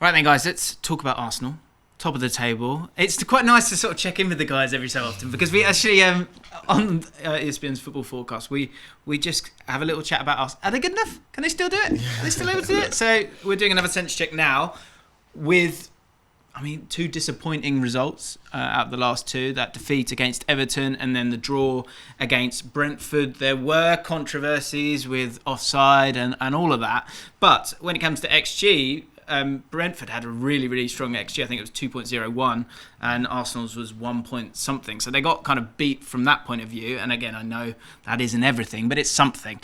Right then, guys, let's talk about Arsenal. Top of the table. It's quite nice to sort of check in with the guys every so often because we actually, on ESPN's football forecast, we just have a little chat about us. Are they good enough? Can they still do it? Are they still able to do it? So we're doing another sense check now with, two disappointing results out of the last two. That defeat against Everton and then the draw against Brentford. There were controversies with offside and all of that. But when it comes to XG, Brentford had a really, really strong XG. I think it was 2.01 and Arsenal's was 1 point something. So they got kind of beat from that point of view. And again, I know that isn't everything, but it's something.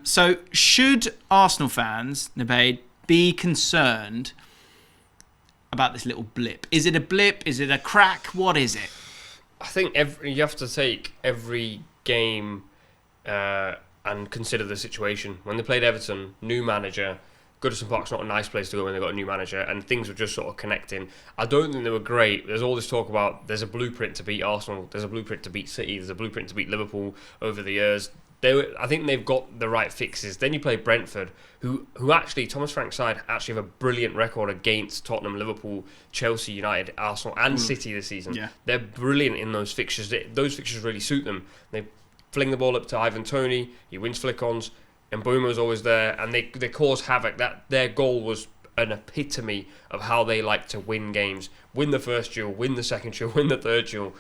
So should Arsenal fans, Nabeed, be concerned about this little blip? Is it a blip? Is it a crack? What is it? I think you have to take every game and consider the situation. When they played Everton, new manager, Goodison Park's not a nice place to go when they've got a new manager, and things were just sort of connecting. I don't think they were great. There's all this talk about there's a blueprint to beat Arsenal, there's a blueprint to beat City, there's a blueprint to beat Liverpool over the years. I think they've got the right fixes. Then you play Brentford, who actually, Thomas Frank's side, actually have a brilliant record against Tottenham, Liverpool, Chelsea, United, Arsenal and City this season. Yeah. They're brilliant in those fixtures. Those fixtures really suit them. They fling the ball up to Ivan Toney, he wins flick-ons, and Mbeumo's always there, and they cause havoc. That their goal was an epitome of how they like to win games. Win the first duel, win the second duel, win the third duel.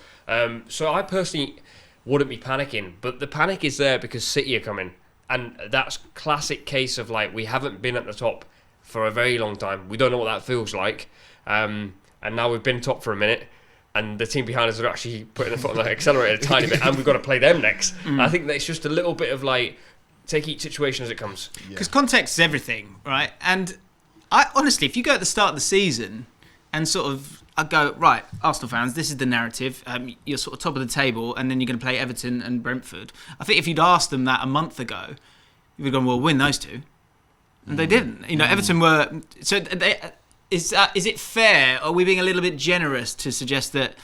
So I personally wouldn't be panicking, but the panic is there because City are coming, and that's classic case of we haven't been at the top for a very long time. We don't know what that feels like, and now we've been top for a minute, and the team behind us are actually putting the foot on the accelerator a tiny bit, and we've got to play them next. I think that it's just a little bit of take each situation as it comes. Because context is everything, right? And I honestly, if you go at the start of the season and I go, right, Arsenal fans, this is the narrative. You're sort of top of the table, and then you're going to play Everton and Brentford. I think if you'd asked them that a month ago, you would have gone, well, win those two. And they didn't. Everton were... So is it fair? Are we being a little bit generous to suggest that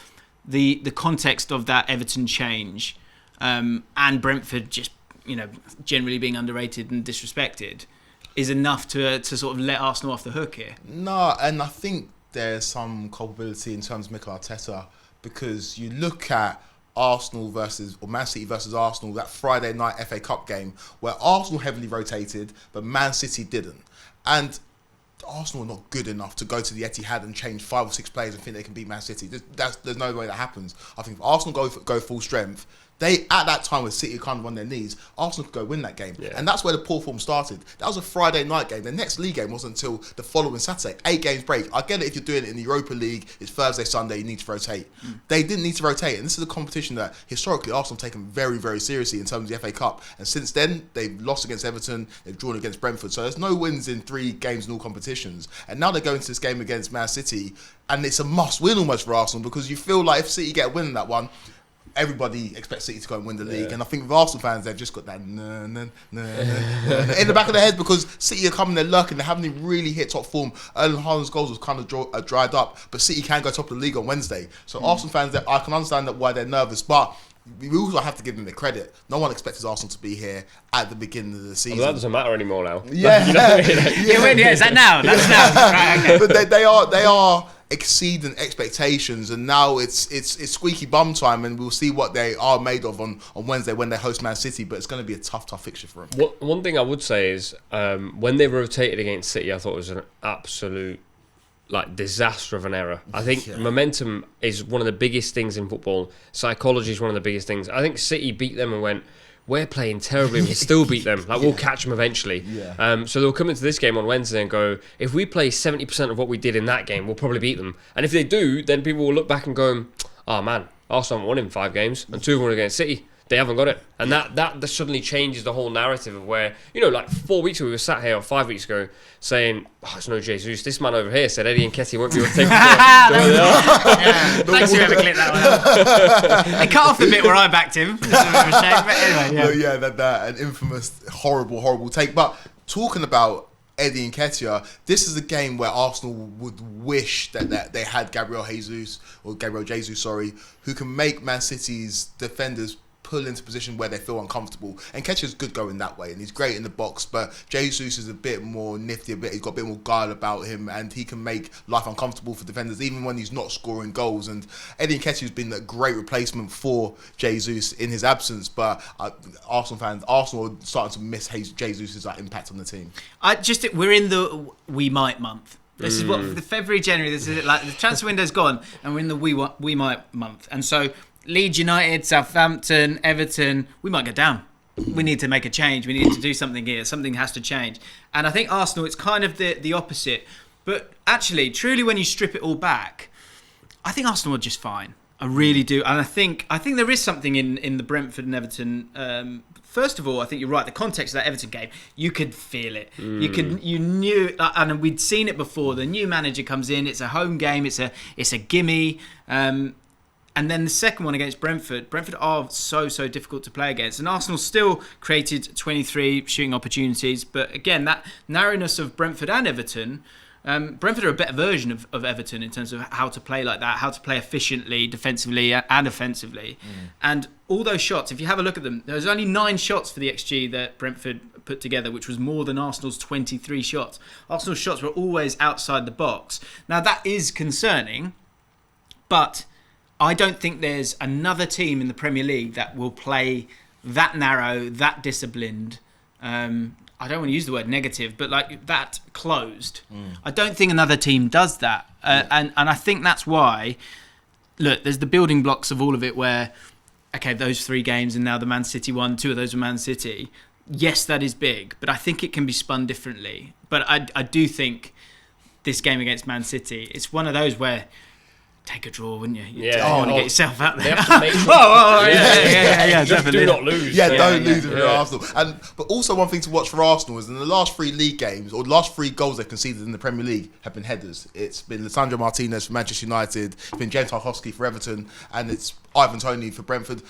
the context of that Everton change and Brentford just generally being underrated and disrespected is enough to sort of let Arsenal off the hook here? No, and I think there's some culpability in terms of Mikel Arteta, because you look at Arsenal or Man City versus Arsenal, that Friday night FA Cup game where Arsenal heavily rotated but Man City didn't, and Arsenal are not good enough to go to the Etihad and change 5 or 6 players and think they can beat Man City. There's no way that happens. I think if Arsenal go full strength, they, at that time with City kind of on their knees, Arsenal could go win that game. Yeah. And that's where the poor form started. That was a Friday night game. The next league game wasn't until the following Saturday. 8 games break. I get it if you're doing it in the Europa League, it's Thursday, Sunday, you need to rotate. They didn't need to rotate. And this is a competition that historically Arsenal have taken very, very seriously in terms of the FA Cup. And since then, they've lost against Everton, they've drawn against Brentford. So there's no wins in 3 games in all competitions. And now they go into this game against Man City, and it's a must win almost for Arsenal, because you feel like if City get a win in that one, everybody expects City to go and win the league. And I think with Arsenal fans, they've just got that in the back of their head, because City are coming, they're lurking, they haven't even really hit top form. Erling Haaland's goals was kind of dried up, but City can go top of the league on Wednesday. So Arsenal fans, I can understand why they're nervous, but we also have to give them the credit. No one expected Arsenal to be here at the beginning of the season. Well, that doesn't matter anymore now. Yeah, you know what I mean? Is that now? That's now. Right, okay. But they are exceeding expectations, and now it's squeaky bum time, and we'll see what they are made of on Wednesday when they host Man City. But it's going to be a tough fixture for them. One thing I would say is when they rotated against City, I thought it was an absolute disaster of an error. I think momentum is one of the biggest things in football. Psychology is one of the biggest things. I think City beat them and went, we're playing terribly, we still beat them. We'll catch them eventually. Yeah. So they'll come into this game on Wednesday and go, if we play 70% of what we did in that game, we'll probably beat them. And if they do, then people will look back and go, oh man, Arsenal haven't won in 5 games, and 2 of them were against City. They haven't got it. And that suddenly changes the whole narrative of where, 4 weeks ago, we were sat here, or 5 weeks ago, saying, it's no Jesus. This man over here said Eddie and Ketty won't be able to take Thanks whoever clicked that one. They cut off the bit where I backed him. It's a bit of a shame, but anyway, that an infamous, horrible take. But talking about Eddie Nketiah, this is a game where Arsenal would wish that they had Gabriel Jesus, who can make Man City's defenders pull into position where they feel uncomfortable. And Nketiah's good going that way, and he's great in the box, but Jesus is a bit more nifty, he's got a bit more guile about him, and he can make life uncomfortable for defenders even when he's not scoring goals. And Eddie Nketiah's been a great replacement for Jesus in his absence, but Arsenal are starting to miss Jesus' impact on the team. We're in the we might month. This is what the February, January. This is it. Like the transfer window's gone, and we're in the we might month. And so Leeds United, Southampton, Everton, we might go down. We need to make a change. We need to do something here. Something has to change. And I think Arsenal, it's kind of the opposite. But actually, truly, when you strip it all back, I think Arsenal are just fine. I really do. And I think there is something in the Brentford and Everton. First of all, I think you're right. The context of that Everton game, you could feel it. You knew, and we'd seen it before. The new manager comes in. It's a home game. It's a gimme. And then the second one against Brentford. Brentford are so difficult to play against. And Arsenal still created 23 shooting opportunities. But again, that narrowness of Brentford and Everton. Brentford are a better version of Everton in terms of how to play like that, how to play efficiently, defensively and offensively. And all those shots, if you have a look at them, there's only 9 shots for the XG that Brentford put together, which was more than Arsenal's 23 shots. Arsenal's shots were always outside the box. Now that is concerning, but I don't think there's another team in the Premier League that will play that narrow, that disciplined. I don't want to use the word negative, but like that closed. I don't think another team does that. And I think that's why, look, there's the building blocks of all of it where, okay, those 3 games and now the Man City one, 2 of those were Man City. Yes, that is big, but I think it can be spun differently. But I do think this game against Man City, it's one of those where take a draw, wouldn't you? You don't want to get yourself out there. They have to make sure. Yeah, definitely. Do not lose. Don't lose if you're Arsenal. But also one thing to watch for Arsenal is in the last 3 league games, or the last 3 goals they've conceded in the Premier League have been headers. It's been Lisandro Martinez for Manchester United, it's been James Tarkowski for Everton, and it's Ivan Toney for Brentford.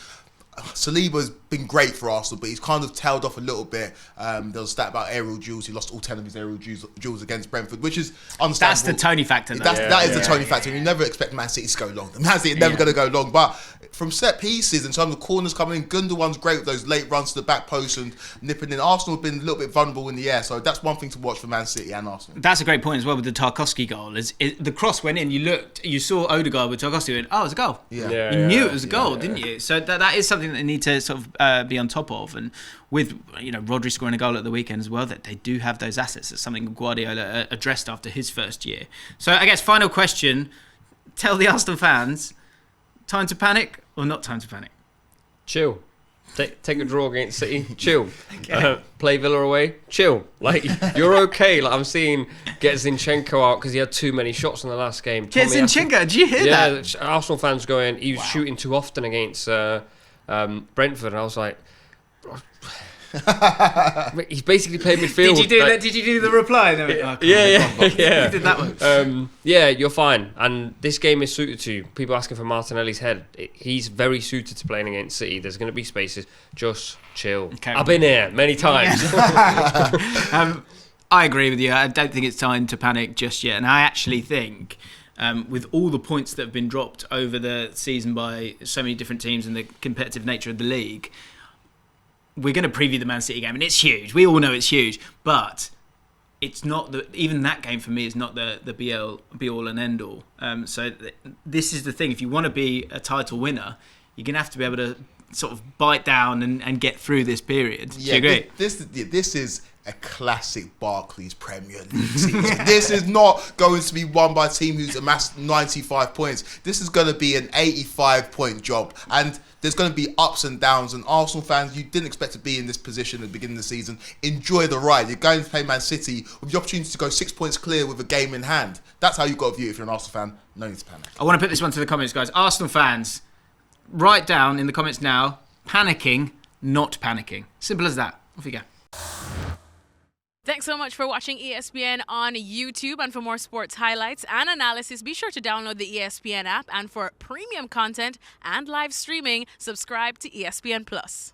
Saliba's been great for Arsenal, but he's kind of tailed off a little bit. There was a stat about aerial duels. He lost all 10 of his aerial duels against Brentford, which is understandable. That's the Tony factor, though. That is the Tony factor. You never expect Man City to go long. Man City are never going to go long. But from set pieces, in terms of corners coming in, Gundogan's great with those late runs to the back post and nipping in. Arsenal have been a little bit vulnerable in the air, so that's one thing to watch for Man City and Arsenal. That's a great point as well with the Tarkowski goal. The cross went in, you saw Odegaard with Tarkowski and it was a goal. You knew it was a goal, didn't you? So that is something that they need to sort of be on top of. And with Rodri scoring a goal at the weekend as well, that they do have those assets. That's something Guardiola addressed after his first year. So I guess final question, tell the Arsenal fans, time to panic or not time to panic? Chill. Take a draw against City. Chill. Okay. Play Villa away. Chill. Like, you're okay. Like, I'm seeing get Zinchenko out because he had too many shots in the last game. Get Zinchenko? Did you hear that? Yeah, Arsenal fans going, he was shooting too often against Brentford. And I was like, he's basically played midfield. Did you do the reply? Yeah. You did that one. You're fine. And this game is suited to you. People asking for Martinelli's head. He's very suited to playing against City. There's going to be spaces. Just chill. Okay. I've been here many times. I agree with you. I don't think it's time to panic just yet. And I actually think, with all the points that have been dropped over the season by so many different teams and the competitive nature of the league, we're going to preview the Man City game, and it's huge. We all know it's huge, but it's not even that game for me is not the be all and end all. So this is the thing. If you want to be a title winner, you're going to have to be able to sort of bite down and get through this period. Do you agree? This is a classic Barclays Premier League season. This is not going to be won by a team who's amassed 95 points. This is going to be an 85-point job. And there's going to be ups and downs. And Arsenal fans, you didn't expect to be in this position at the beginning of the season. Enjoy the ride. You're going to play Man City with the opportunity to go 6 points clear with a game in hand. That's how you've got to view it if you're an Arsenal fan. No need to panic. I want to put this one to the comments, guys. Arsenal fans, write down in the comments now, panicking, not panicking. Simple as that. Off you go. Thanks so much for watching ESPN on YouTube. And for more sports highlights and analysis, be sure to download the ESPN app. And for premium content and live streaming, subscribe to ESPN Plus.